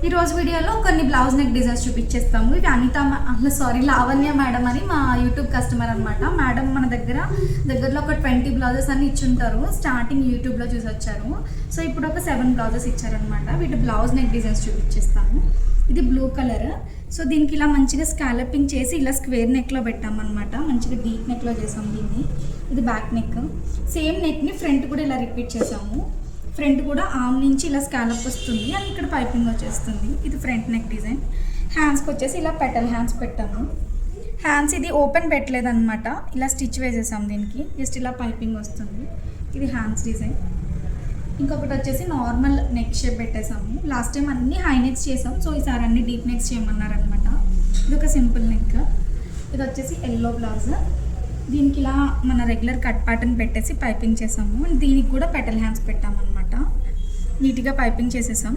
ఈ రోజు వీడియోలో కొన్ని బ్లౌజ్ నెక్ డిజైన్స్ చూపించేస్తాము. ఇవి లావణ్య మేడం అని మా యూట్యూబ్ కస్టమర్ అనమాట. మేడం మన దగ్గరలో ఒక 20 బ్లౌజెస్ అని ఇచ్చుంటారు. స్టార్టింగ్ యూట్యూబ్లో చూసి వచ్చారు. సో ఇప్పుడు ఒక 7 బ్లౌజెస్ ఇచ్చారనమాట. వీటి బ్లౌజ్ నెక్ డిజైన్స్ చూపించేస్తాను. ఇది బ్లూ కలర్. సో దీనికి ఇలా మంచిగా స్కాలపింగ్ చేసి ఇలా స్క్వేర్ నెక్లో పెట్టామన్నమాట. మంచిగా డీప్ నెక్లో చేసాము దీన్ని. ఇది బ్యాక్ నెక్. సేమ్ నెక్ని ఫ్రంట్ కూడా ఇలా రిపీట్ చేసాము. ఫ్రంట్ కూడా ఆర్మ్ నుంచి ఇలా స్కాలప్ వస్తుంది అండ్ ఇక్కడ పైపింగ్ వచ్చేస్తుంది. ఇది ఫ్రంట్ నెక్ డిజైన్. హ్యాండ్స్కి వచ్చేసి ఇలా పెటల్ హ్యాండ్స్ పెట్టాము. హ్యాండ్స్ ఇది ఓపెన్ పెట్టలేదన్నమాట. ఇలా స్టిచ్ వేసేసాము దీనికి. జస్ట్ ఇలా పైపింగ్ వస్తుంది. ఇది హ్యాండ్స్ డిజైన్. ఇంకొకటి వచ్చేసి నార్మల్ నెక్ షేప్ పెట్టేసాము. లాస్ట్ టైం అన్ని హై నెక్స్ చేసాం. సో ఈసారి అన్ని డీప్ నెక్స్ చేయమన్నారనమాట. ఇది ఒక సింపుల్ నెక్. ఇది వచ్చేసి ఎల్లో బ్లౌజ్. దీనికి ఇలా మన రెగ్యులర్ కట్ ప్యాటర్న్ పెట్టేసి పైపింగ్ చేసాము. అండ్ దీనికి కూడా పెటల్ హ్యాండ్స్ పెట్టామన్నమాట. నీట్గా పైపింగ్ చేసేసాం.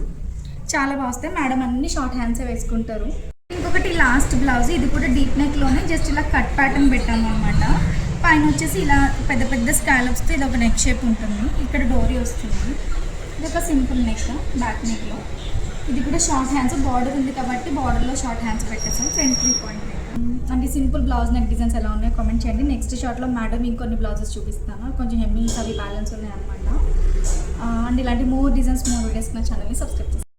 చాలా బాగా వస్తాయి. మేడం అన్ని షార్ట్ హ్యాండ్సే వేసుకుంటారు. ఇంకొకటి లాస్ట్ బ్లౌజ్. ఇది కూడా డీప్ నెక్లోనే జస్ట్ ఇలా కట్ ప్యాటర్న్ పెట్టాము అనమాట. పైన వచ్చేసి ఇలా పెద్ద పెద్ద స్కాలప్స్తో ఇది ఒక నెక్ షేప్ ఉంటుంది. ఇక్కడ డోరీ వస్తుంది. ఇది ఒక సింపుల్ నెక్ బ్యాక్ నెక్లో. ఇది కూడా షార్ట్ హ్యాండ్స్. బార్డర్ ఉంది కాబట్టి బార్డర్లో షార్ట్ హ్యాండ్స్ పెట్టేసాం. Front 3 point. అండ్ ఈ సింపుల్ బ్లౌజ్ నెక్ డిజైన్స్ ఎలా ఉన్నాయో కామెంట్ చేయండి. నెక్స్ట్ షార్ట్లో మేడం ఇంకొన్ని బ్లౌజెస్ చూపిస్తాను. కొంచెం హెమ్మింగ్స్ అవి బ్యాలెన్స్ ఉన్నాయి అనమాట. అండ్ ఇలాంటి మోర్ డిజైన్స్ మోర్ వీడియోస్ నా ఛానల్ని సబ్స్క్రైబ్ చేస్తాను.